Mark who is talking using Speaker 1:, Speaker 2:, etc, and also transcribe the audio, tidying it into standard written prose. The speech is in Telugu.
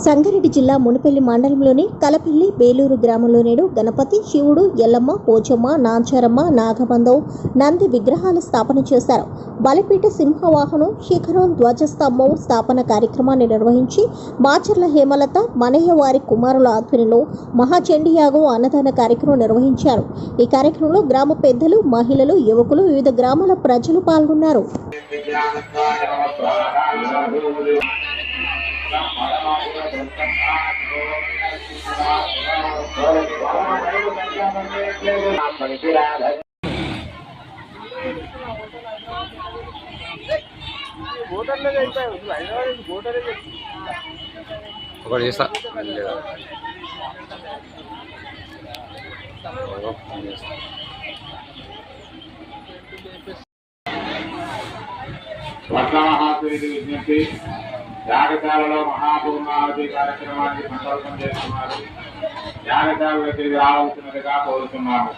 Speaker 1: సంగారెడ్డి జిల్లా మునిపల్లి మండలంలోని కలపల్లి బేలూరు గ్రామంలో నేడు గణపతి, శివుడు, ఎల్లమ్మ, పోచమ్మ, నాంచారమ్మ, నాగబంధవ్, నంది విగ్రహాల స్థాపన చేశారు. బలిపీఠ సింహవాహనం, శిఖరం, ధ్వజస్తంభం స్థాపన కార్యక్రమాన్ని నిర్వహించి మాచర్ల హేమలత, మనయ్య వారి కుమారుల ఆధ్వర్యంలో మహాచండీయాగం అన్నదాన కార్యక్రమం నిర్వహించారు. ఈ కార్యక్రమంలో గ్రామ పెద్దలు, మహిళలు, యువకులు, వివిధ గ్రామాల ప్రజలు పాల్గొన్నారు.
Speaker 2: ఒకటి చేస్తా
Speaker 3: వర్షమహాసుడి విజ్ఞప్తి యాగశాలలో మహాపూర్ణావతి కార్యక్రమానికి సంకల్పం చేస్తున్నారు. యాగశాల దగ్గరికి రావాల్సినదిగా కోరుతున్నాము.